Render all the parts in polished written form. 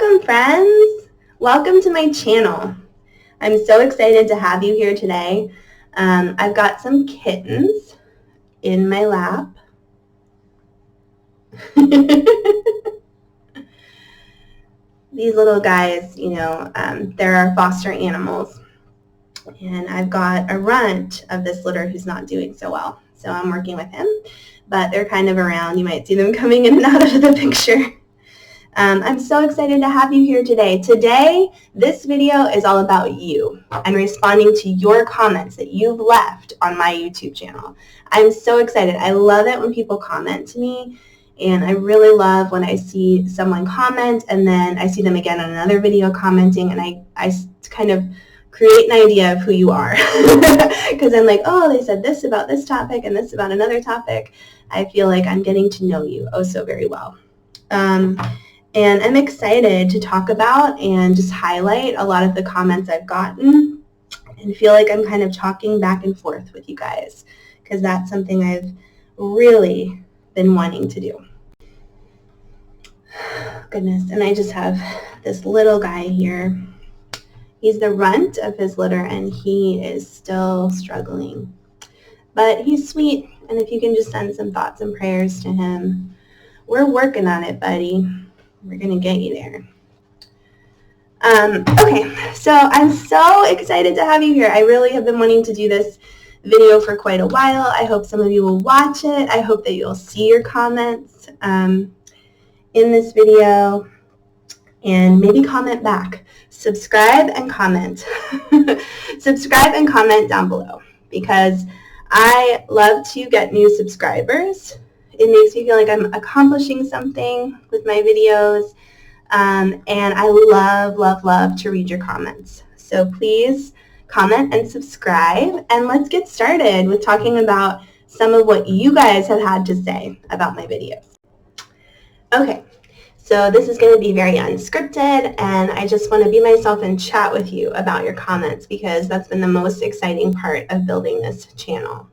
Welcome, friends. Welcome to my channel. I'm so excited to have you here today. I've got some kittens in my lap. These little guys, they're our foster animals. And I've got a runt of this litter who's not doing so well. So I'm working with him, but they're kind of around. You might see them coming in and out of the picture. I'm so excited to have you here today. Today, this video is all about you and responding to your comments that you've left on my YouTube channel. I'm so excited. I love it when people comment to me, and I really love when I see someone comment and then I see them again on another video commenting, and I kind of create an idea of who you are. Because I'm like, oh, they said this about this topic and this about another topic. I feel like I'm getting to know you oh so very well. And I'm excited to talk about and just highlight a lot of the comments I've gotten and feel like I'm kind of talking back and forth with you guys, because that's something I've really been wanting to do. Goodness, and I just have this little guy here. He's the runt of his litter, and he is still struggling. But he's sweet, and if you can just send some thoughts and prayers to him. We're working on it, buddy. We're going to get you there. Okay, so I'm so excited to have you here. I really have been wanting to do this video for quite a while. I hope some of you will watch it. I hope that you'll see your comments in this video and maybe comment back. Subscribe and comment. Subscribe and comment down below, because I love to get new subscribers. It makes me feel like I'm accomplishing something with my videos, and I love to read your comments. So please comment and subscribe, and let's get started with talking about some of what you guys have had to say about my videos. Okay, so this is going to be very unscripted, and I just want to be myself and chat with you about your comments, because that's been the most exciting part of building this channel.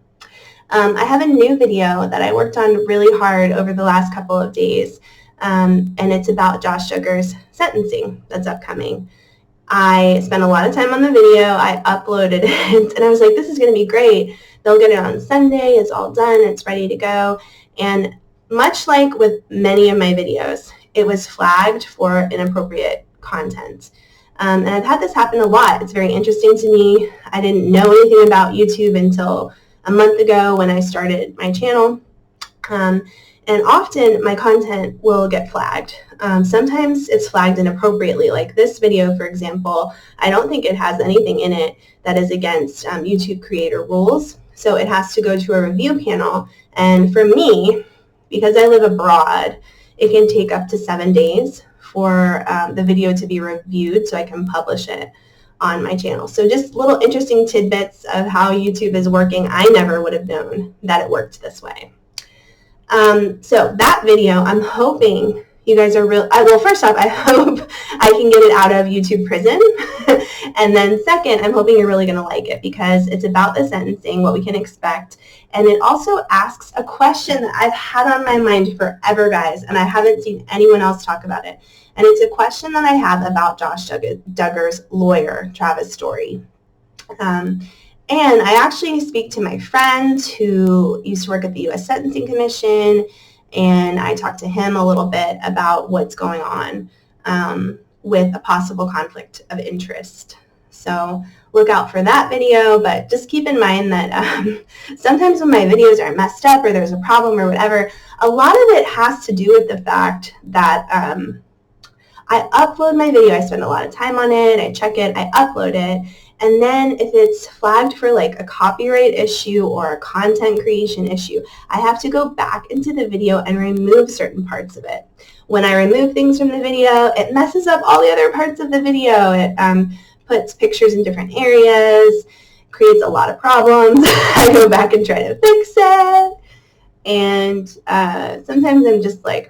I have a new video that I worked on really hard over the last couple of days, and it's about Josh Duggar's sentencing that's upcoming. I spent a lot of time on the video. I uploaded it, and I was like, this is going to be great. They'll get it on Sunday. It's all done. It's ready to go. And much like with many of my videos, it was flagged for inappropriate content. And I've had this happen a lot. It's very interesting to me. I didn't know anything about YouTube until a month ago when I started my channel, and often my content will get flagged. Sometimes it's flagged inappropriately, like this video, for example. I don't think it has anything in it that is against YouTube creator rules, so it has to go to a review panel, and for me, because I live abroad, it can take up to 7 days for the video to be reviewed so I can publish it on my channel. So just little interesting tidbits of how YouTube is working. I never would have known that it worked this way. So that video, I'm hoping you guys are well, first off, I hope I can get it out of YouTube prison. And then second, I'm hoping you're really going to like it, because it's about the sentencing, what we can expect. And it also asks a question that I've had on my mind forever, guys, and I haven't seen anyone else talk about it. And it's a question that I have about Josh Duggar's lawyer, Travis Story. And I actually speak to my friend who used to work at the U.S. Sentencing Commission, and I talked to him a little bit about what's going on with a possible conflict of interest. So look out for that video, but just keep in mind that sometimes when my videos are messed up or there's a problem or whatever, a lot of it has to do with the fact that I upload my video, I spend a lot of time on it, I check it, I upload it, and then if it's flagged for like a copyright issue or a content creation issue, I have to go back into the video and remove certain parts of it. When I remove things from the video, it messes up all the other parts of the video. It puts pictures in different areas, creates a lot of problems. I go back and try to fix it, and sometimes I'm just like,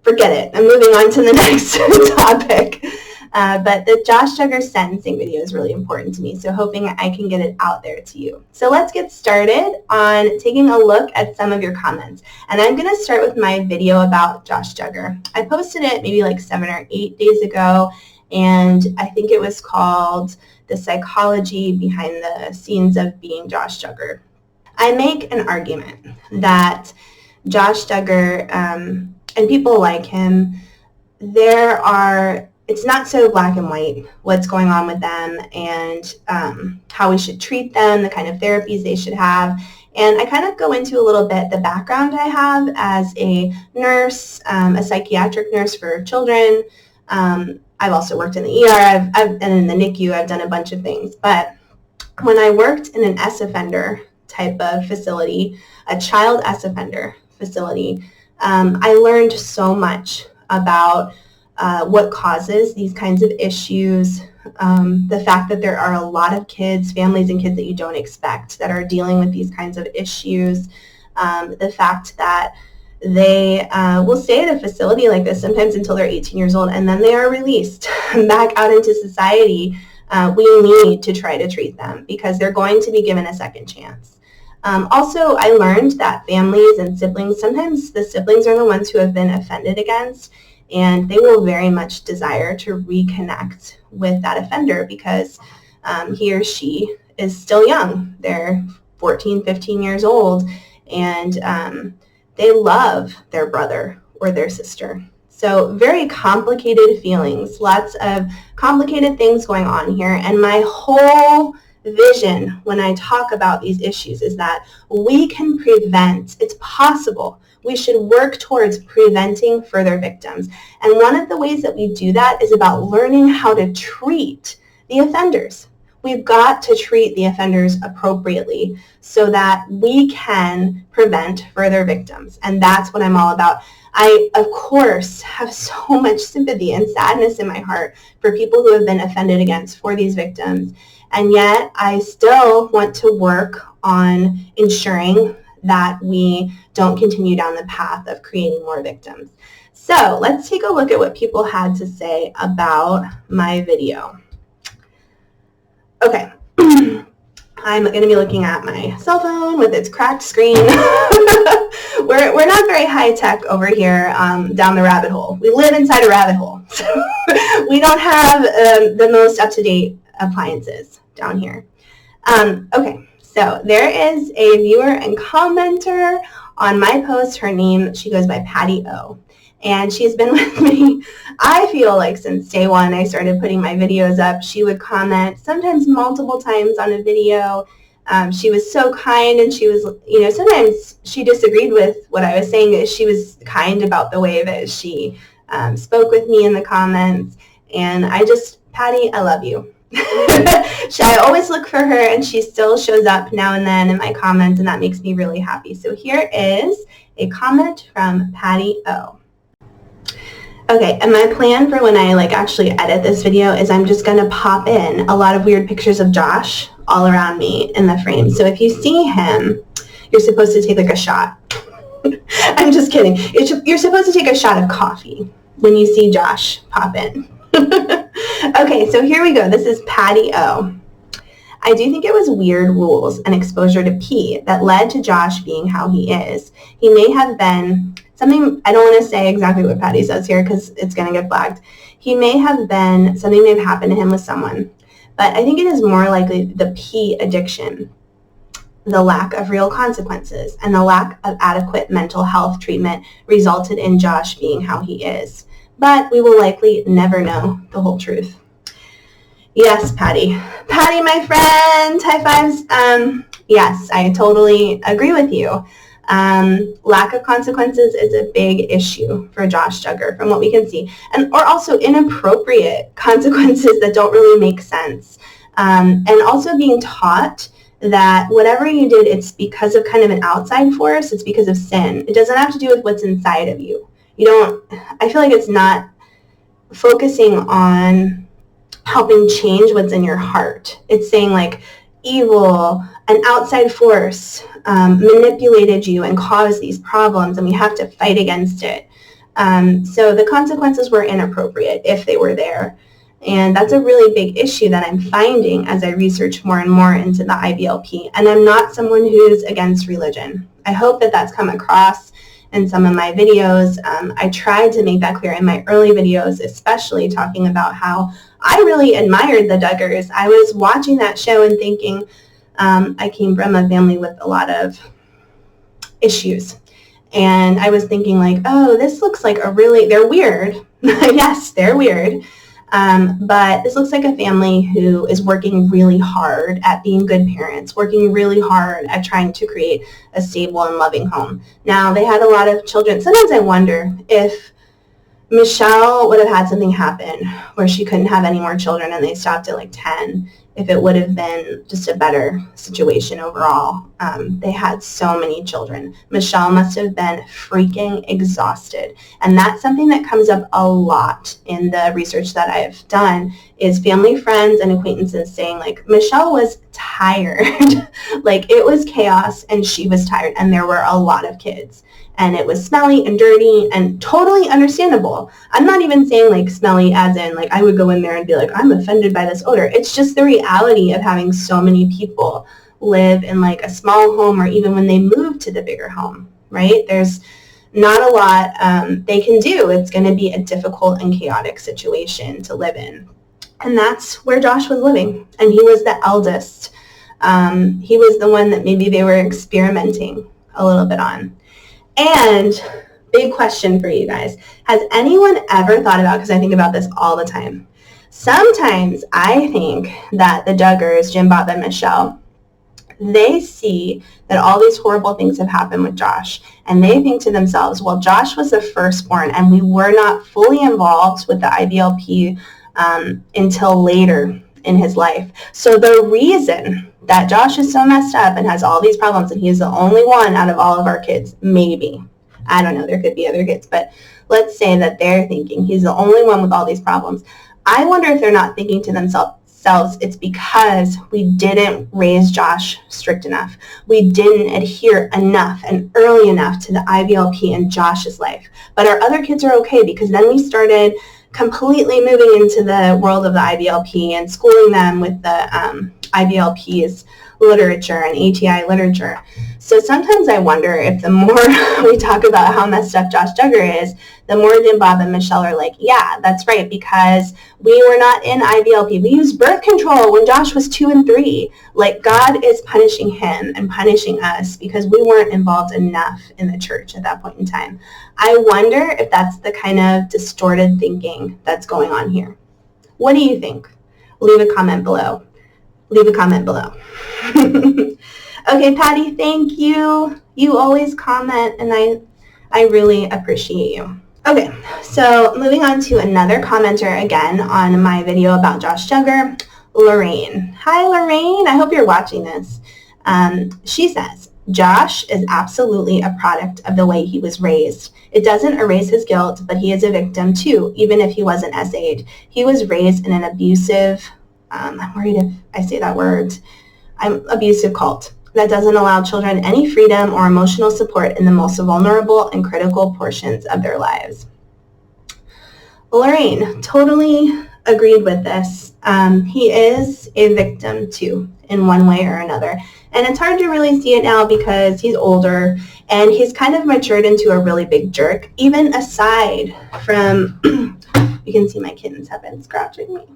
forget it. I'm moving on to the next topic. But the Josh Duggar sentencing video is really important to me, so hoping I can get it out there to you. So let's get started on taking a look at some of your comments. And I'm going to start with my video about Josh Duggar. I posted it maybe like 7 or 8 days ago, and I think it was called The Psychology Behind the Scenes of Being Josh Duggar. I make an argument that Josh Duggar and people like him, it's not so black and white what's going on with them and how we should treat them, the kind of therapies they should have. And I kind of go into a little bit the background I have as a nurse, a psychiatric nurse for children. I've also worked in the ER and in the NICU. I've done a bunch of things. But when I worked in an S-offender type of facility, a child S-offender facility, I learned so much about what causes these kinds of issues, the fact that there are a lot of kids, families and kids that you don't expect that are dealing with these kinds of issues, the fact that they will stay at a facility like this sometimes until they're 18 years old, and then they are released back out into society. We need to try to treat them because they're going to be given a second chance. Also, I learned that families and siblings, sometimes the siblings are the ones who have been offended against, and they will very much desire to reconnect with that offender because he or she is still young. They're 14, 15 years old, and they love their brother or their sister. So very complicated feelings, lots of complicated things going on here. And my whole vision when I talk about these issues is that we can prevent, it's possible. We should work towards preventing further victims. And one of the ways that we do that is about learning how to treat the offenders. We've got to treat the offenders appropriately so that we can prevent further victims. And that's what I'm all about. I, of course, have so much sympathy and sadness in my heart for people who have been offended against, for these victims. And yet I still want to work on ensuring that we don't continue down the path of creating more victims. So let's take a look at what people had to say about my video. Okay, I'm going to be looking at my cell phone with its cracked screen. We're not very high tech over here down the rabbit hole. We live inside a rabbit hole. We don't have the most up-to-date appliances down here. Okay, so there is a viewer and commenter on my post. Her name, she goes by Patty O. And she's been with me, I feel like, since day one. I started putting my videos up. She would comment sometimes multiple times on a video. She was so kind, and she was, sometimes she disagreed with what I was saying. She was kind about the way that she spoke with me in the comments. And Patty, I love you. I always look for her, and she still shows up now and then in my comments, and that makes me really happy. So here is a comment from Patty O. Okay, and my plan for when I actually edit this video is I'm just going to pop in a lot of weird pictures of Josh all around me in the frame. So if you see him, you're supposed to take a shot. I'm just kidding. You're supposed to take a shot of coffee when you see Josh pop in. Okay, so here we go. This is Patty O. I do think it was weird rules and exposure to P that led to Josh being how he is. He may have been something, I don't want to say exactly what Patty says here because it's going to get flagged. He may have been, something may have happened to him with someone, but I think it is more likely the P addiction, the lack of real consequences, and the lack of adequate mental health treatment resulted in Josh being how he is. But we will likely never know the whole truth. Yes, Patty. Patty, my friend, high fives. Yes, I totally agree with you. Lack of consequences is a big issue for Josh Duggar from what we can see, or also inappropriate consequences that don't really make sense. And also being taught that whatever you did, it's because of kind of an outside force, it's because of sin. It doesn't have to do with what's inside of you. I feel like it's not focusing on helping change what's in your heart. It's saying evil, an outside force manipulated you and caused these problems, and we have to fight against it. So the consequences were inappropriate if they were there. And that's a really big issue that I'm finding as I research more and more into the IBLP. And I'm not someone who's against religion. I hope that that's come across in some of my videos. I tried to make that clear in my early videos, especially talking about how I really admired the Duggars. I was watching that show and thinking, I came from a family with a lot of issues. And I was thinking like, oh, this looks like they're weird. Yes, they're weird. But this looks like a family who is working really hard at being good parents, working really hard at trying to create a stable and loving home. Now, they had a lot of children. Sometimes I wonder if Michelle would have had something happen where she couldn't have any more children and they stopped at like 10, if it would have been just a better situation overall. They had so many children. Michelle must have been freaking exhausted. And that's something that comes up a lot in the research that I've done, is family, friends, and acquaintances saying like, Michelle was tired. Like it was chaos and she was tired, and there were a lot of kids. And it was smelly and dirty and totally understandable. I'm not even saying like smelly as in like I would go in there and be like, I'm offended by this odor. It's just the reality of having so many people live in like a small home, or even when they move to the bigger home, right? There's not a lot they can do. It's going to be a difficult and chaotic situation to live in. And that's where Josh was living. And he was the eldest. He was the one that maybe they were experimenting a little bit on. And big question for you guys. Has anyone ever thought about, because I think about this all the time, sometimes I think that the Duggars, Jim, Bob, and Michelle, they see that all these horrible things have happened with Josh, and they think to themselves, well, Josh was the firstborn, and we were not fully involved with the IBLP until later in his life. So the reason that Josh is so messed up and has all these problems, and he's the only one out of all of our kids, maybe, I don't know, there could be other kids, but let's say that they're thinking he's the only one with all these problems. I wonder if they're not thinking to themselves, it's because we didn't raise Josh strict enough. We didn't adhere enough and early enough to the IBLP in Josh's life. But our other kids are okay, because then we started completely moving into the world of the IBLP and schooling them with the IBLP's literature and ATI literature. So sometimes I wonder if the more we talk about how messed up Josh Duggar is, the more Jim, Bob, and Michelle are like, yeah, that's right, because we were not in IBLP. We used birth control when Josh was 2 and 3. Like, God is punishing him and punishing us because we weren't involved enough in the church at that point in time. I wonder if that's the kind of distorted thinking that's going on here. What do you think? Leave a comment below. Leave a comment below. Okay, Patty, thank you. You always comment, and I really appreciate you. Okay, so moving on to another commenter again on my video about Josh Duggar, Lorraine. Hi, Lorraine. I hope you're watching this. She says, Josh is absolutely a product of the way he was raised. It doesn't erase his guilt, but he is a victim too, even if he wasn't SA'd. He was raised in an abusive, I'm worried if I say that word, abusive cult that doesn't allow children any freedom or emotional support in the most vulnerable and critical portions of their lives. Lorraine, totally agreed with this. He is a victim too, in one way or another. And it's hard to really see it now because he's older and he's kind of matured into a really big jerk, even aside from, you can see my kittens have been scratching me,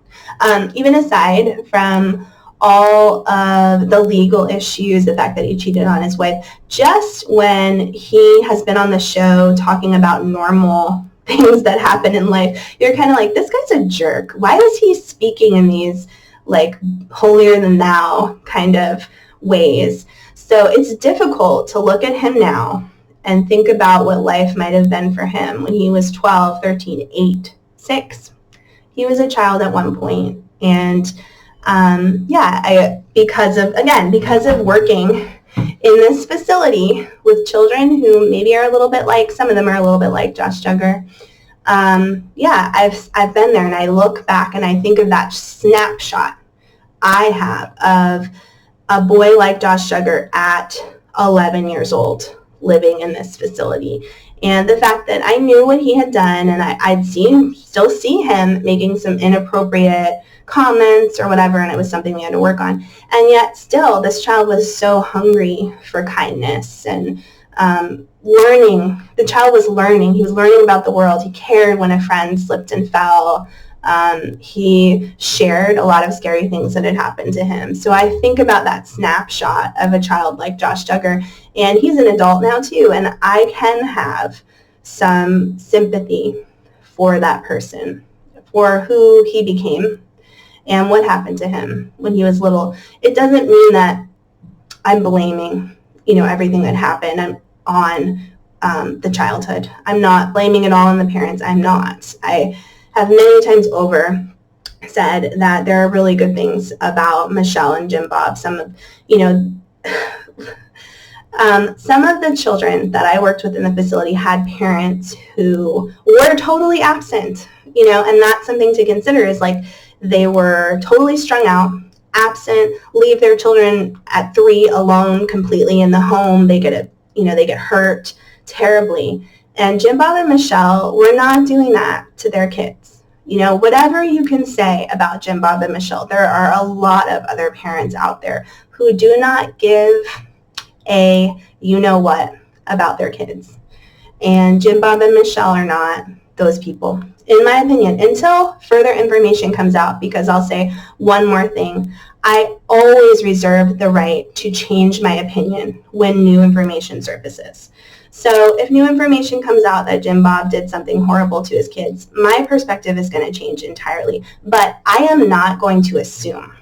even aside from all of the legal issues, the fact that he cheated on his wife. Just when he has been on the show talking about normal things that happen in life, you're kind of like, this guy's a jerk. Why is he speaking in these like holier than thou kind of ways? So it's difficult to look at him now and think about what life might have been for him when he was 12, 13, 8, 6. He was a child at one point, and because of working in this facility with children who maybe are a little bit like, some of them are a little bit like Josh Duggar. I've been there, and I look back and I think of that snapshot I have of a boy like Josh Duggar at 11 years old living in this facility. And the fact that I knew what he had done, and I'd still see him making some inappropriate comments or whatever, and it was something we had to work on. And yet still, this child was so hungry for kindness and learning. The child was learning. He was learning about the world. He cared when a friend slipped and fell. He shared a lot of scary things that had happened to him. So I think about that snapshot of a child like Josh Duggar, and he's an adult now too, and I can have some sympathy for that person, for who he became and what happened to him when he was little. It doesn't mean that I'm blaming, everything that happened on the childhood. I'm not blaming it all on the parents. I'm not. I have many times over said that there are really good things about Michelle and Jim Bob. Some of the children that I worked with in the facility had parents who were totally absent, and that's something to consider, is like they were totally strung out, absent, leave their children at 3 alone completely in the home. They get hurt terribly. And Jim Bob and Michelle were not doing that to their kids. Whatever you can say about Jim Bob and Michelle, there are a lot of other parents out there who do not give a what about their kids. And Jim Bob and Michelle are not those people, in my opinion, until further information comes out, because I'll say one more thing. I always reserve the right to change my opinion when new information surfaces. So if new information comes out that Jim Bob did something horrible to his kids, my perspective is going to change entirely. But I am not going to assume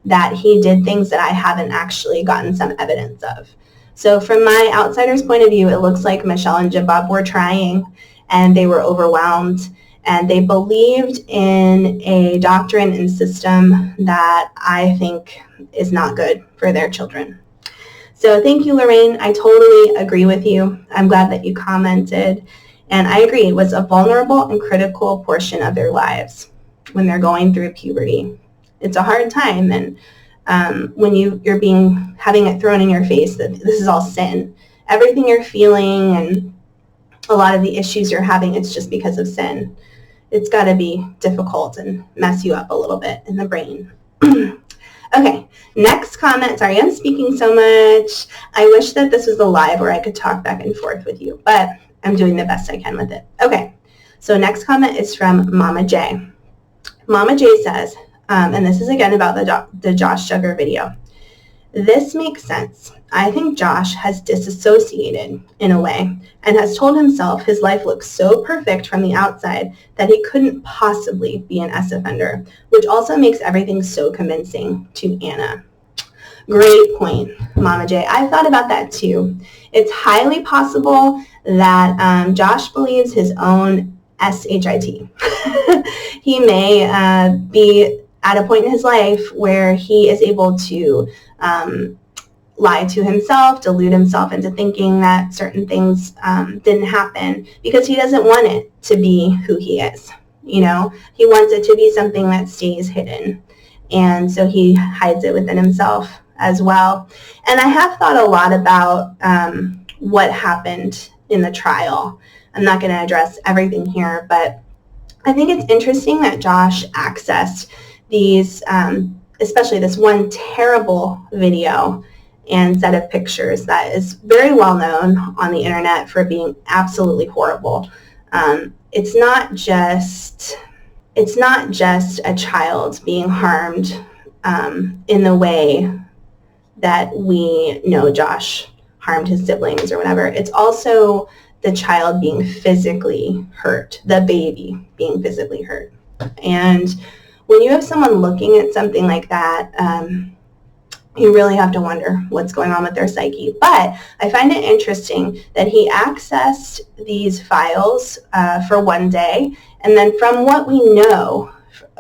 that he did things that I haven't actually gotten some evidence of. So from my outsider's point of view, it looks like Michelle and Jim Bob were trying, and they were overwhelmed, and they believed in a doctrine and system that I think is not good for their children. So thank you, Lorraine. I totally agree with you. I'm glad that you commented. And I agree, it was a vulnerable and critical portion of their lives when they're going through puberty. It's a hard time, and when you're having it thrown in your face that this is all sin. Everything you're feeling and a lot of the issues you're having, it's just because of sin. It's got to be difficult and mess you up a little bit in the brain. Okay, next comment. Sorry, I'm speaking so much. I wish that this was a live where I could talk back and forth with you, but I'm doing the best I can with it. Okay, so next comment is from Mama J. Mama J says, and this is again about the Josh Duggar video. This makes sense. I think Josh has disassociated in a way and has told himself his life looks so perfect from the outside that he couldn't possibly be an S offender, which also makes everything so convincing to Anna. Great point, Mama J. I thought about that too. It's highly possible that Josh believes his own SHIT. He may be at a point in his life where he is able to lie to himself, delude himself into thinking that certain things didn't happen because he doesn't want it to be who he is. He wants it to be something that stays hidden. And so he hides it within himself as well. And I have thought a lot about what happened in the trial. I'm not going to address everything here, but I think it's interesting that Josh accessed these, especially this one terrible video and set of pictures that is very well known on the internet for being absolutely horrible. It's not just a child being harmed in the way that we know Josh harmed his siblings or whatever. It's also the child being physically hurt, the baby being physically hurt. And when you have someone looking at something like that, you really have to wonder what's going on with their psyche. But I find it interesting that he accessed these files for one day, and then from what we know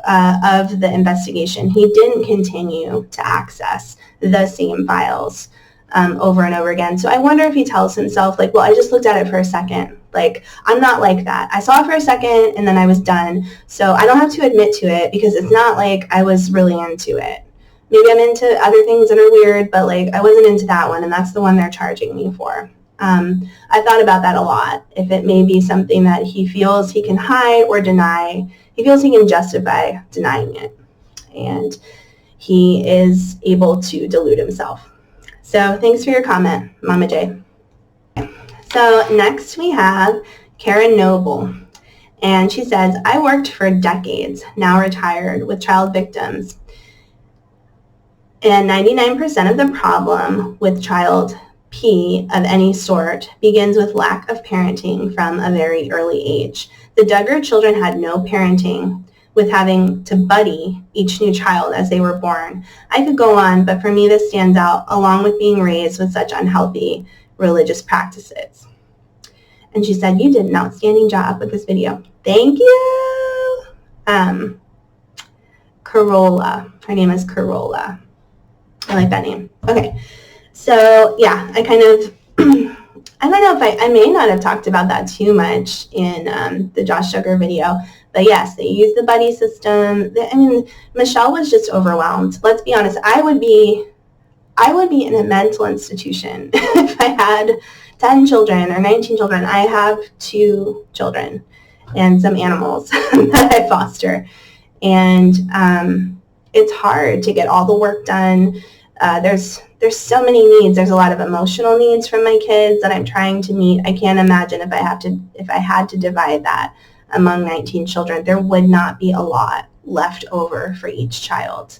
of the investigation, he didn't continue to access the same files over and over again. So I wonder if he tells himself, like, well, I just looked at it for a second. Like, I'm not like that. I saw it for a second and then I was done. So I don't have to admit to it because it's not like I was really into it. Maybe I'm into other things that are weird, but like I wasn't into that one, and that's the one they're charging me for. I thought about that a lot. If it may be something that he feels he can hide or deny, he feels he can justify denying it. And he is able to delude himself. So thanks for your comment, Mama J. So next we have Karen Noble. And she says, I worked for decades, now retired, with child victims. And 99% of the problem with child P of any sort begins with lack of parenting from a very early age. The Duggar children had no parenting, with having to buddy each new child as they were born. I could go on, but for me this stands out, along with being raised with such unhealthy religious practices. And she said, you did an outstanding job with this video. Thank you. Corolla. Her name is Corolla. I like that name. Okay. So yeah, I kind of, I don't know if I may not have talked about that too much in the Josh Duggar video, but yes, they use the buddy system. I mean, Michelle was just overwhelmed. Let's be honest. I would be in a mental institution if I had 10 children or 19 children. I have 2 children and some animals that I foster. And it's hard to get all the work done. There's so many needs. There's a lot of emotional needs from my kids that I'm trying to meet. I can't imagine if I had to divide that among 19 children, there would not be a lot left over for each child.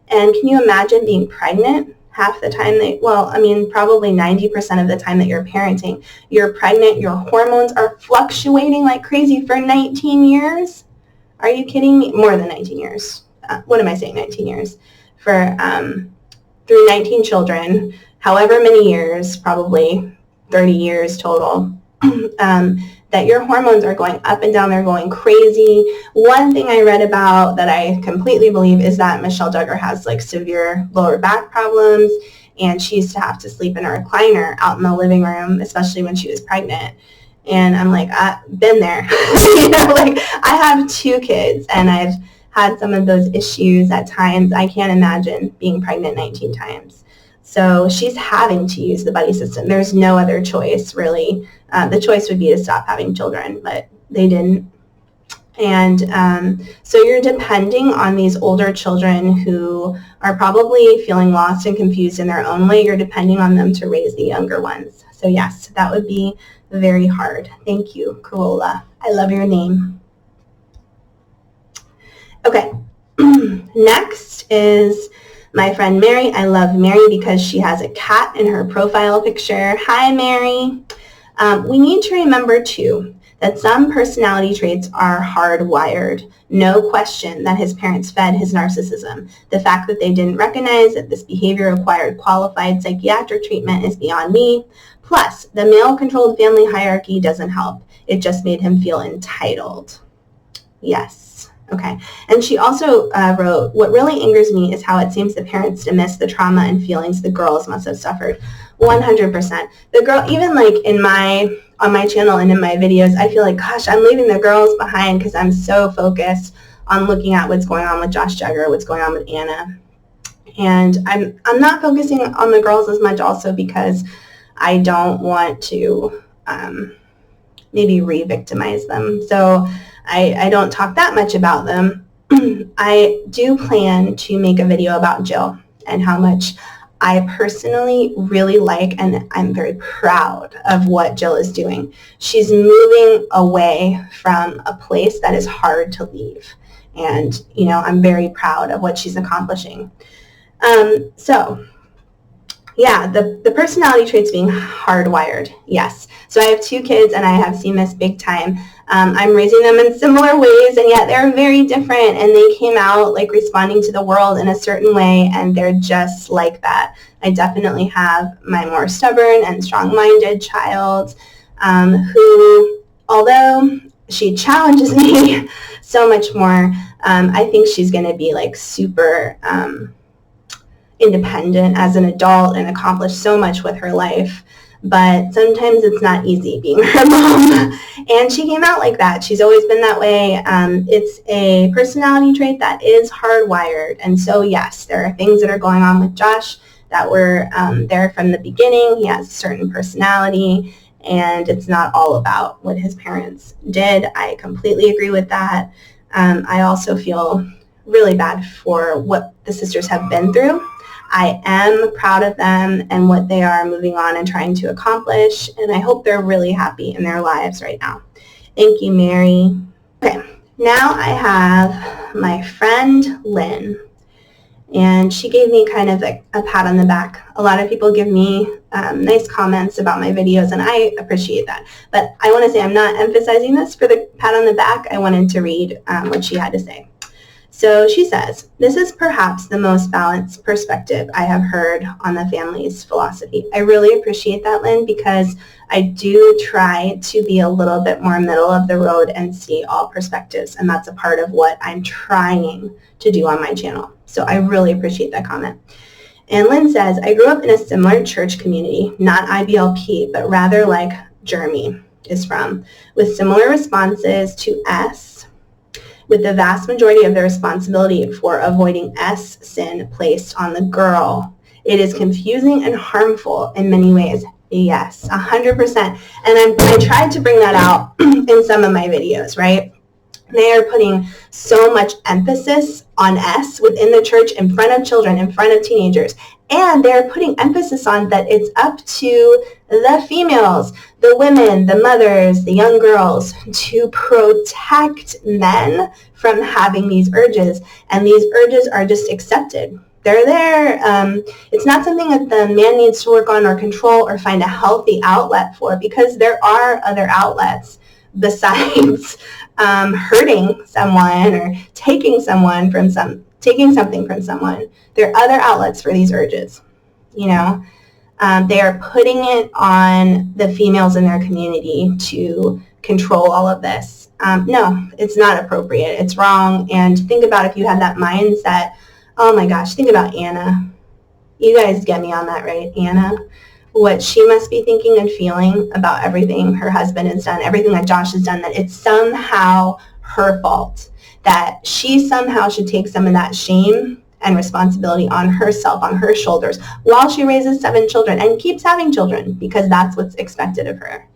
And can you imagine being pregnant half the time probably 90% of the time that you're parenting, you're pregnant, your hormones are fluctuating like crazy for 19 years? Are you kidding me? More than 19 years. What am I saying, 19 years? For through 19 children, however many years, probably 30 years total, that your hormones are going up and down, they're going crazy. One thing I read about that I completely believe is that Michelle Duggar has like severe lower back problems, and she used to have to sleep in a recliner out in the living room, especially when she was pregnant. And I'm like, I've been there. I have 2 kids, and I've had some of those issues at times. I can't imagine being pregnant 19 times. So she's having to use the buddy system. There's no other choice, really. The choice would be to stop having children, but they didn't. And so you're depending on these older children who are probably feeling lost and confused in their own way. You're depending on them to raise the younger ones. So yes, that would be very hard. Thank you, Corolla. I love your name. Okay, next is my friend Mary. I love Mary because she has a cat in her profile picture. Hi, Mary. We need to remember, too, that some personality traits are hardwired. No question that his parents fed his narcissism. The fact that they didn't recognize that this behavior required qualified psychiatric treatment is beyond me. Plus, the male-controlled family hierarchy doesn't help. It just made him feel entitled. Yes. Okay. And she also wrote, what really angers me is how it seems the parents dismiss the trauma and feelings the girls must have suffered. 100%. The girl, even like on my channel and in my videos, I feel like, gosh, I'm leaving the girls behind because I'm so focused on looking at what's going on with Josh Duggar, what's going on with Anna. And I'm not focusing on the girls as much also because I don't want to maybe re-victimize them. So I don't talk that much about them. I do plan to make a video about Jill and how much I personally really like, and I'm very proud of what Jill is doing. She's moving away from a place that is hard to leave. And, I'm very proud of what she's accomplishing. So, yeah, the personality traits being hardwired, yes. So I have 2 kids, and I have seen this big time. I'm raising them in similar ways, and yet they're very different, and they came out like responding to the world in a certain way, and they're just like that. I definitely have my more stubborn and strong-minded child who, although she challenges me so much more, I think she's going to be like super independent as an adult and accomplish so much with her life. But sometimes it's not easy being her mom. And she came out like that. She's always been that way. It's a personality trait that is hardwired. And so, yes, there are things that are going on with Josh that were there from the beginning. He has a certain personality, and it's not all about what his parents did. I completely agree with that. I also feel really bad for what the sisters have been through. I am proud of them and what they are moving on and trying to accomplish, and I hope they're really happy in their lives right now. Thank you, Mary. Okay, now I have my friend Lynn, and she gave me kind of like a pat on the back. A lot of people give me nice comments about my videos, and I appreciate that. But I want to say I'm not emphasizing this for the pat on the back. I wanted to read what she had to say. So she says, "This is perhaps the most balanced perspective I have heard on the family's philosophy." I really appreciate that, Lynn, because I do try to be a little bit more middle of the road and see all perspectives, and that's a part of what I'm trying to do on my channel. So I really appreciate that comment. And Lynn says, "I grew up in a similar church community, not IBLP, but rather like Jeremy is from, with similar responses to S, with the vast majority of the responsibility for avoiding S sin placed on the girl. It is confusing and harmful in many ways." Yes, 100%. And I tried to bring that out in some of my videos, right? They are putting so much emphasis on S within the church in front of children, in front of teenagers. And they're putting emphasis on that it's up to the females, the women, the mothers, the young girls to protect men from having these urges. And these urges are just accepted. They're there. It's not something that the man needs to work on or control or find a healthy outlet for, because there are other outlets besides hurting someone or taking something from someone. There are other outlets for these urges. You know, they are putting it on the females in their community to control all of this. No, it's not appropriate. It's wrong. And think about if you had that mindset. Oh my gosh, think about Anna. You guys get me on that, right? Anna, what she must be thinking and feeling about everything her husband has done, everything that Josh has done, that it's somehow her fault, that she somehow should take some of that shame and responsibility on herself, on her shoulders, while she raises 7 children and keeps having children, because that's what's expected of her.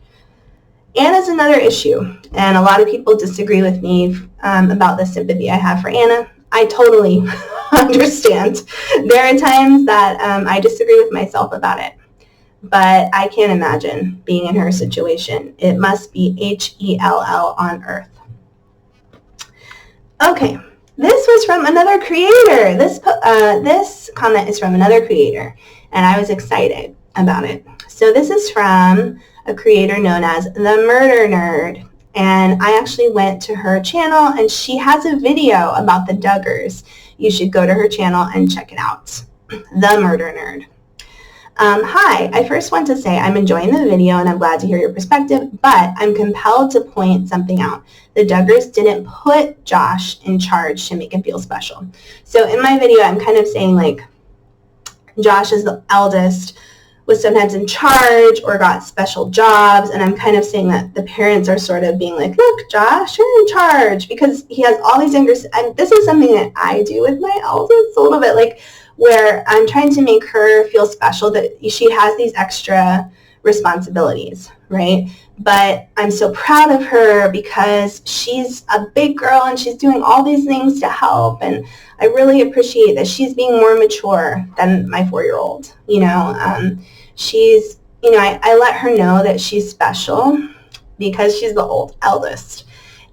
Anna's another issue, and a lot of people disagree with me about the sympathy I have for Anna. I totally understand. There are times that I disagree with myself about it, but I can't imagine being in her situation. It must be hell on earth. Okay, this was from another creator. This comment is from another creator, and I was excited about it. So this is from a creator known as The Murder Nerd. And I actually went to her channel, and she has a video about the Duggars. You should go to her channel and check it out. The Murder Nerd. Hi, I first want to say I'm enjoying the video and I'm glad to hear your perspective, but I'm compelled to point something out. The Duggars didn't put Josh in charge to make him feel special. So in my video, I'm kind of saying like Josh is the eldest, was sometimes in charge or got special jobs, and I'm kind of saying that the parents are sort of being like, look, Josh, you're in charge, because he has all these younger, and this is something that I do with my eldest a little bit, like where I'm trying to make her feel special, that she has these extra responsibilities, right? But I'm so proud of her because she's a big girl and she's doing all these things to help, and I really appreciate that she's being more mature than my 4-year-old. You know, she's, you know, I let her know that she's special because she's the eldest.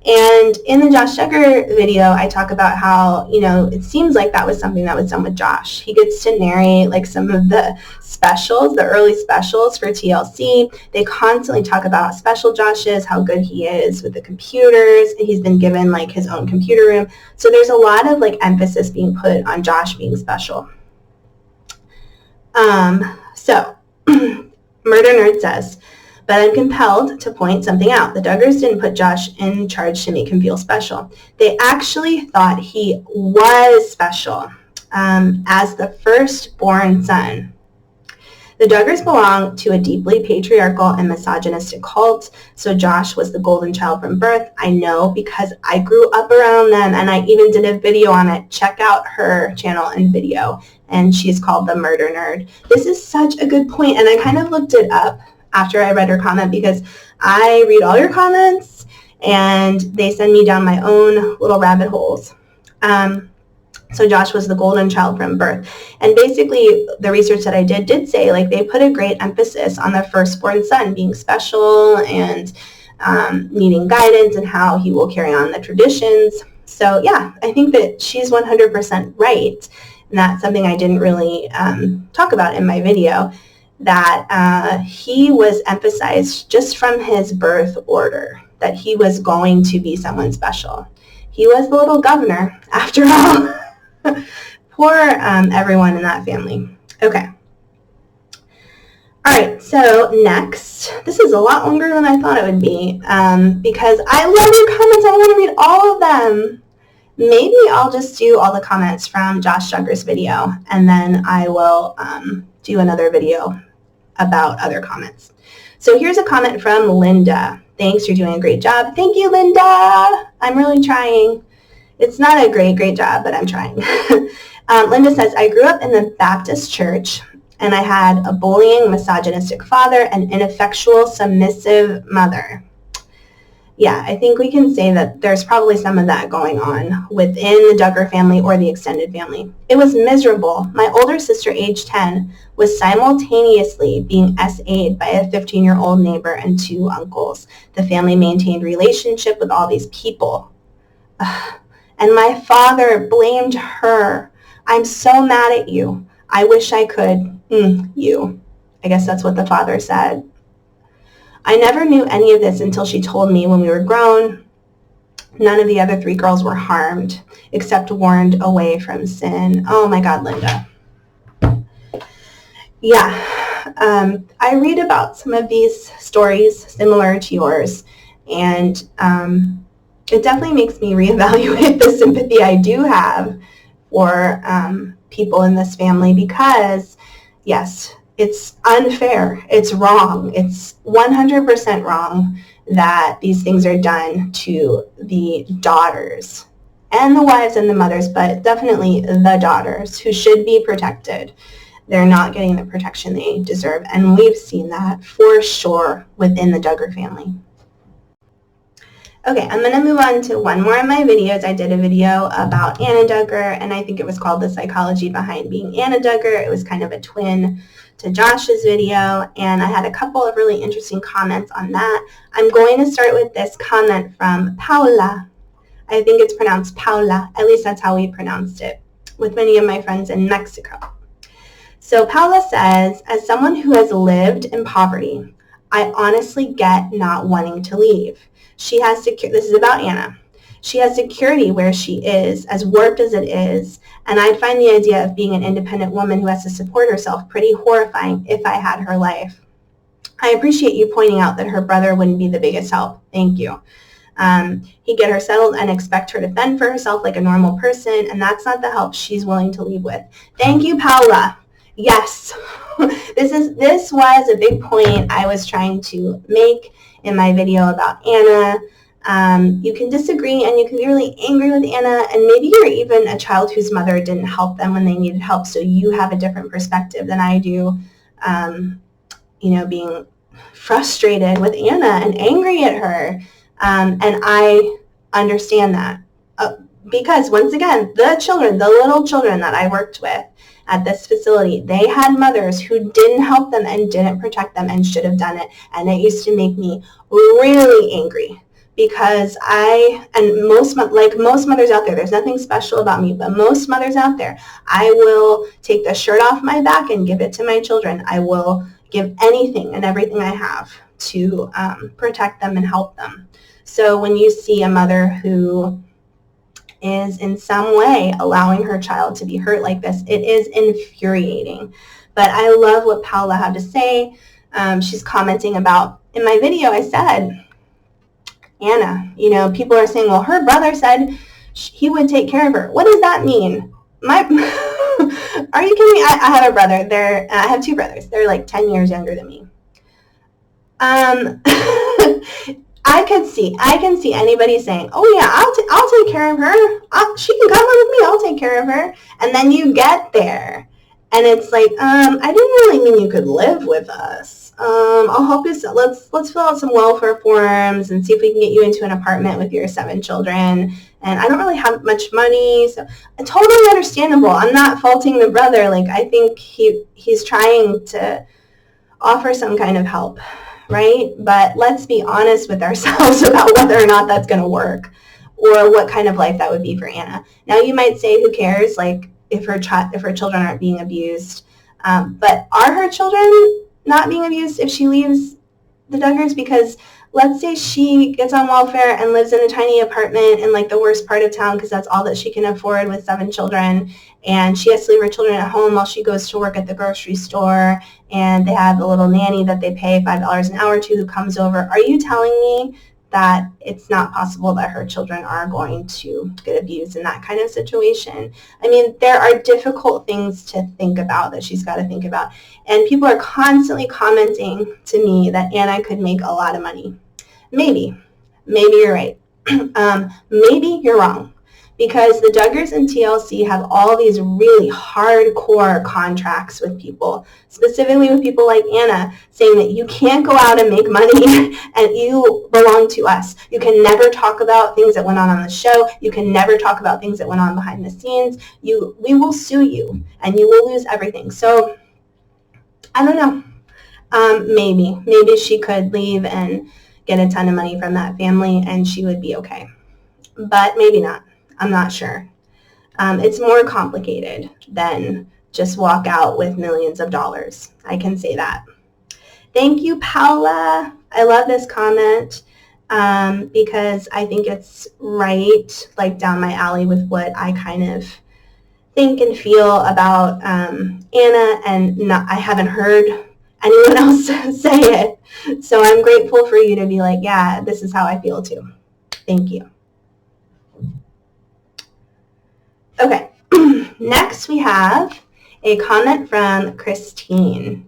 And in the Josh Duggar video, I talk about how, you know, it seems like that was something that was done with Josh. He gets to narrate like some of the specials, the early specials for TLC. They constantly talk about how special Josh is, how good he is with the computers. He's been given like his own computer room. So there's a lot of like emphasis being put on Josh being special. So Murder Nerd says, but I'm compelled to point something out. The Duggars didn't put Josh in charge to make him feel special. They actually thought he was special as the firstborn son. The Duggars belong to a deeply patriarchal and misogynistic cult, so Josh was the golden child from birth. I know because I grew up around them, and I even did a video on it. Check out her channel and video, and she's called The Murder Nerd. This is such a good point, and I kind of looked it up after I read her comment because I read all your comments, and they send me down my own little rabbit holes. So Josh was the golden child from birth. And basically, the research that I did say, like, they put a great emphasis on their firstborn son being special and needing guidance and how he will carry on the traditions. So, yeah, I think that she's 100% right. And that's something I didn't really talk about in my video, that he was emphasized just from his birth order, that he was going to be someone special. He was the little governor, after all. Poor everyone in that family. Okay. All right, so next, this is a lot longer than I thought it would be because I love your comments. I want to read all of them. Maybe I'll just do all the comments from Josh Duggar's video, and then I will do another video about other comments. So here's a comment from Linda. Thanks, you're doing a great job. Thank you, Linda. I'm really trying. It's not a great job, but I'm trying. Linda says, I grew up in the Baptist church, and I had a bullying, misogynistic father and ineffectual, submissive mother. Yeah, I think we can say that there's probably some of that going on within the Duggar family or the extended family. It was miserable. My older sister, age 10, was simultaneously being SA'd by a 15-year-old neighbor and 2 uncles. The family maintained relationship with all these people. And my father blamed her. I'm so mad at you. I wish I could. You. I guess that's what the father said. I never knew any of this until she told me when we were grown. None of the other 3 girls were harmed, except warned away from sin. Oh my God, Linda. Yeah. I read about some of these stories similar to yours, and it definitely makes me reevaluate the sympathy I do have for people in this family because, yes, it's unfair. It's wrong. It's 100% wrong that these things are done to the daughters and the wives and the mothers, but definitely the daughters who should be protected. They're not getting the protection they deserve, and we've seen that for sure within the Duggar family. Okay, I'm going to move on to one more of my videos. I did a video about Anna Duggar, and I think it was called The Psychology Behind Being Anna Duggar. It was kind of a twin to Josh's video, and I had a couple of really interesting comments on that. I'm going to start with this comment from Paula. I think it's pronounced Paula. At least that's how we pronounced it with many of my friends in Mexico. So Paula says, as someone who has lived in poverty, I honestly get not wanting to leave. She has this is about Anna. She has security where she is, as warped as it is, and I'd find the idea of being an independent woman who has to support herself pretty horrifying if I had her life. I appreciate you pointing out that her brother wouldn't be the biggest help. Thank you. He'd get her settled and expect her to fend for herself like a normal person, and that's not the help she's willing to leave with. Thank you, Paula. Yes, this was a big point I was trying to make in my video about Anna. You can disagree and you can be really angry with Anna, and maybe you're even a child whose mother didn't help them when they needed help, so you have a different perspective than I do, being frustrated with Anna and angry at her, and I understand that because, once again, the little children that I worked with at this facility, they had mothers who didn't help them and didn't protect them and should have done it, and it used to make me really angry because most mothers out there, there's nothing special about me, but most mothers out there, I will take the shirt off my back and give it to my children. I will give anything and everything I have to protect them and help them. So when you see a mother who is in some way allowing her child to be hurt like this, it is infuriating. But I love what Paula had to say. She's commenting about, in my video I said, Anna, people are saying, well, her brother said he would take care of her. What does that mean? Are Are you kidding me? I have a brother. I have two brothers. They're like 10 years younger than me. I can see anybody saying, "Oh yeah, I'll take care of her. She can come with me. I'll take care of her." And then you get there, and it's like, I didn't really mean you could live with us. I'll help you. Let's fill out some welfare forms and see if we can get you into an apartment with your 7 children. And I don't really have much money, so totally understandable. I'm not faulting the brother. Like, I think he's trying to offer some kind of help, right? But let's be honest with ourselves about whether or not that's going to work, or what kind of life that would be for Anna. Now, you might say, who cares? Like, if her children aren't being abused, but are her children not being abused if she leaves the Duggars? Because let's say she gets on welfare and lives in a tiny apartment in like the worst part of town because that's all that she can afford with 7 children, and she has to leave her children at home while she goes to work at the grocery store, and they have a little nanny that they pay $5 an hour to who comes over. Are you telling me that it's not possible that her children are going to get abused in that kind of situation? I mean, there are difficult things to think about that she's got to think about. And people are constantly commenting to me that Anna could make a lot of money. Maybe you're right. Maybe you're wrong. Because the Duggars and TLC have all these really hardcore contracts with people, specifically with people like Anna, saying that you can't go out and make money and you belong to us. You can never talk about things that went on the show. You can never talk about things that went on behind the scenes. We will sue you and you will lose everything. So I don't know. Maybe she could leave and get a ton of money from that family and she would be okay. But maybe not. I'm not sure. It's more complicated than just walk out with millions of dollars. I can say that. Thank you, Paula. I love this comment because I think it's right, like down my alley with what I kind of think and feel about Anna, and I haven't heard anyone else say it. So I'm grateful for you to be like, yeah, this is how I feel too. Thank you. Okay, next we have a comment from Christine.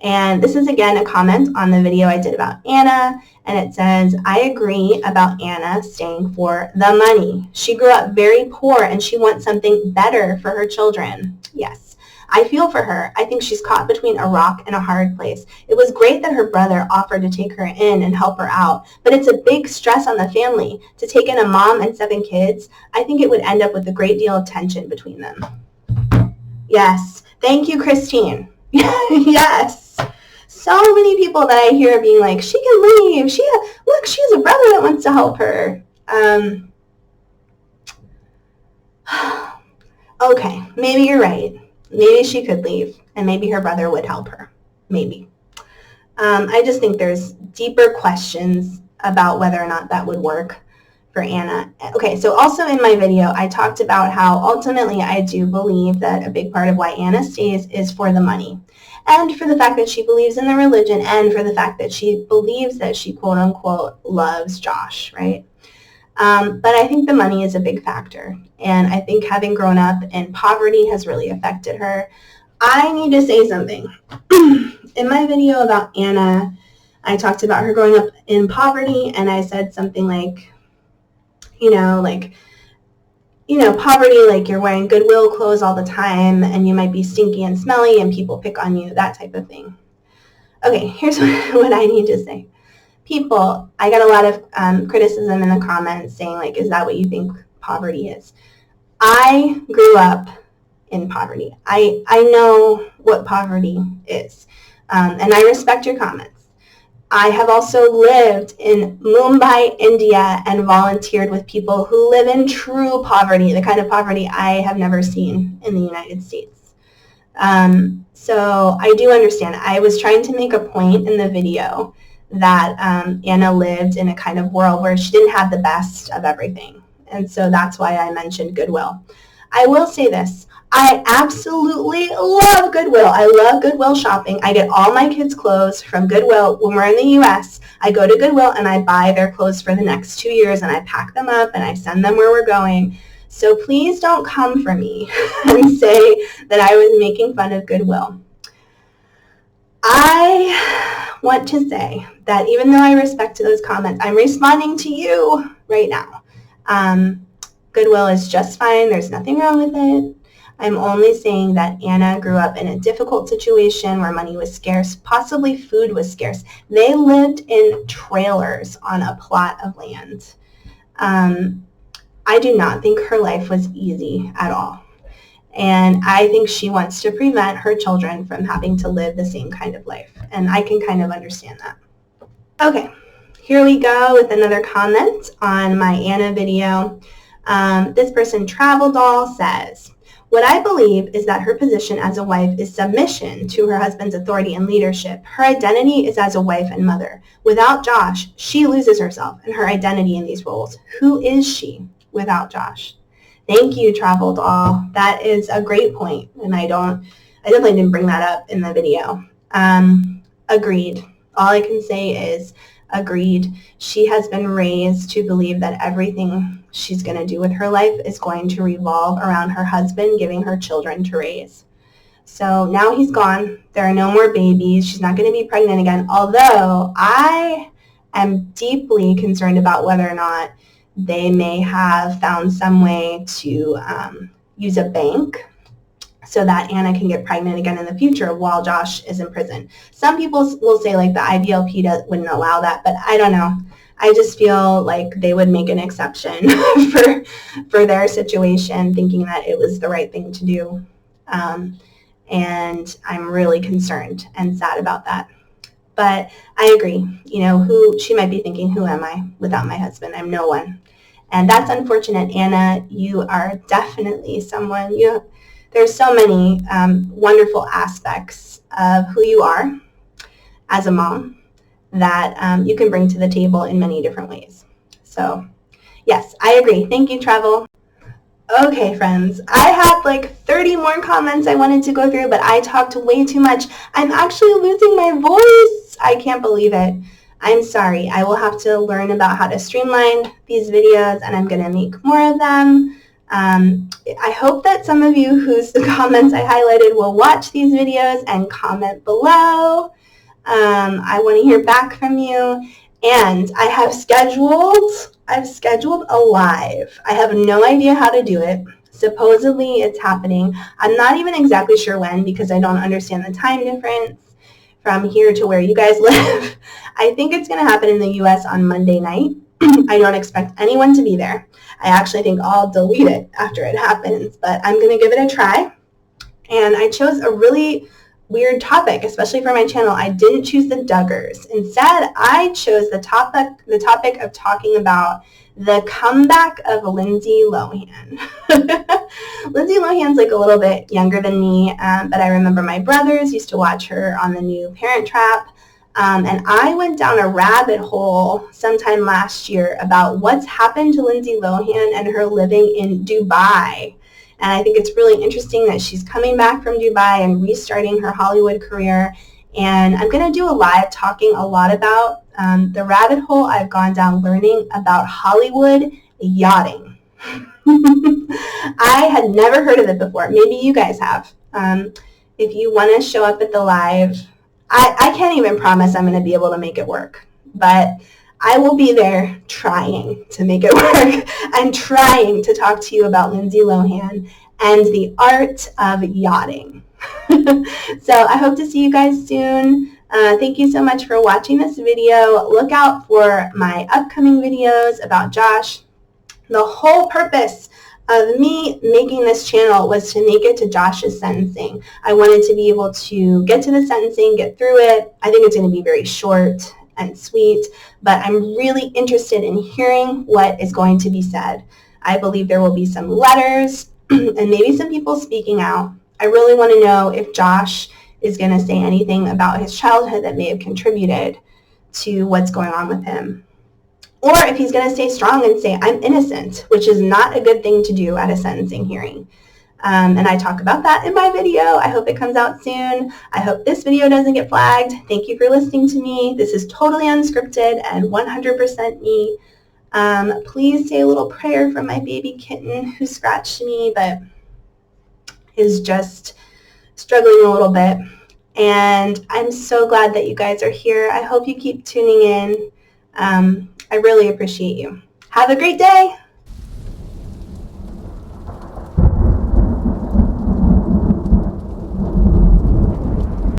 And this is again a comment on the video I did about Anna, and it says, I agree about Anna staying for the money. She grew up very poor and she wants something better for her children. Yes, I feel for her. I think she's caught between a rock and a hard place. It was great that her brother offered to take her in and help her out, but it's a big stress on the family. To take in a mom and 7 kids, I think it would end up with a great deal of tension between them. Yes, thank you, Christine. Yes. So many people that I hear being like, she can leave. Look, she has a brother that wants to help her. Okay, maybe you're right. Maybe she could leave, and maybe her brother would help her. Maybe. I just think there's deeper questions about whether or not that would work for Anna. Okay, so also in my video, I talked about how ultimately I do believe that a big part of why Anna stays is for the money, and for the fact that she believes in the religion, and for the fact that she believes that she quote-unquote loves Josh, right? But I think the money is a big factor, and I think having grown up in poverty has really affected her. I need to say something. In my video about Anna, I talked about her growing up in poverty, and I said something like, poverty, like you're wearing Goodwill clothes all the time, and you might be stinky and smelly, and people pick on you, that type of thing. Okay, here's what I need to say. People, I got a lot of criticism in the comments saying, like, is that what you think poverty is? I grew up in poverty. I know what poverty is, and I respect your comments. I have also lived in Mumbai, India, and volunteered with people who live in true poverty, the kind of poverty I have never seen in the United States. So I do understand. I was trying to make a point in the video that Anna lived in a kind of world where she didn't have the best of everything. And so that's why I mentioned Goodwill. I will say this. I absolutely love Goodwill. I love Goodwill shopping. I get all my kids' clothes from Goodwill. When we're in the U.S., I go to Goodwill and I buy their clothes for the next 2 years, and I pack them up and I send them where we're going. So please don't come for me and say that I was making fun of goodwill. I want to say that even though I respect those comments, I'm responding to you right now. Goodwill is just fine. There's nothing wrong with it. I'm only saying that Anna grew up in a difficult situation where money was scarce, possibly food was scarce. They lived in trailers on a plot of land. I do not think her life was easy at all. And I think she wants to prevent her children from having to live the same kind of life. And I can kind of understand that. Okay, here we go with another comment on my Anna video. This person, Travel Doll, says, what I believe is that her position as a wife is submission to her husband's authority and leadership. Her identity is as a wife and mother. Without Josh, she loses herself and her identity in these roles. Who is she without Josh? Thank you, Travel Doll. That is a great point, and I definitely didn't bring that up in the video. Agreed. All I can say is agreed. She has been raised to believe that everything she's going to do with her life is going to revolve around her husband giving her children to raise. So now he's gone. There are no more babies. She's not going to be pregnant again, although I am deeply concerned about whether or not they may have found some way to use a bank so that Anna can get pregnant again in the future while Josh is in prison. Some people will say like the IBLP wouldn't allow that, but I don't know. I just feel like they would make an exception for their situation, thinking that it was the right thing to do. And I'm really concerned and sad about that. But I agree, who she might be thinking, who am I without my husband? I'm no one. And that's unfortunate, Anna. You are definitely someone, there's so many wonderful aspects of who you are as a mom that you can bring to the table in many different ways. So yes, I agree. Thank you, Travel. Okay, friends, I had like 30 more comments I wanted to go through, but I talked way too much. I'm actually losing my voice. I can't believe it. I'm sorry. I will have to learn about how to streamline these videos, and I'm going to make more of them. I hope that some of you whose comments I highlighted will watch these videos and comment below. I want to hear back from you. And I've scheduled a live. I have no idea how to do it. Supposedly it's happening. I'm not even exactly sure when because I don't understand the time difference from here to where you guys live. I think it's going to happen in the US on Monday night. I don't expect anyone to be there. I actually think I'll delete it after it happens, but I'm going to give it a try. And I chose a really weird topic, especially for my channel. I didn't choose the Duggars. Instead, I chose the topic of talking about the comeback of Lindsay Lohan. Lindsay Lohan's like a little bit younger than me, but I remember my brothers used to watch her on the new Parent Trap. And I went down a rabbit hole sometime last year about what's happened to Lindsay Lohan and her living in Dubai. And I think it's really interesting that she's coming back from Dubai and restarting her Hollywood career. And I'm going to do a live talking a lot about the rabbit hole I've gone down learning about Hollywood yachting. I had never heard of it before. Maybe you guys have. If you want to show up at the live, I can't even promise I'm going to be able to make it work. But I will be there trying to make it work and trying to talk to you about Lindsay Lohan and the art of yachting. So I hope to see you guys soon. Thank you so much for watching this video. Look out for my upcoming videos about Josh. The whole purpose of me making this channel was to make it to Josh's sentencing. I wanted to be able to get to the sentencing, get through it. I think it's going to be very short and sweet, but I'm really interested in hearing what is going to be said. I believe there will be some letters and maybe some people speaking out. I really want to know if Josh is going to say anything about his childhood that may have contributed to what's going on with him. Or if he's going to stay strong and say, I'm innocent, which is not a good thing to do at a sentencing hearing. And I talk about that in my video. I hope it comes out soon. I hope this video doesn't get flagged. Thank you for listening to me. This is totally unscripted and 100% me. Please say a little prayer for my baby kitten who scratched me but is just struggling a little bit. And I'm so glad that you guys are here. I hope you keep tuning in. I really appreciate you. Have a great day.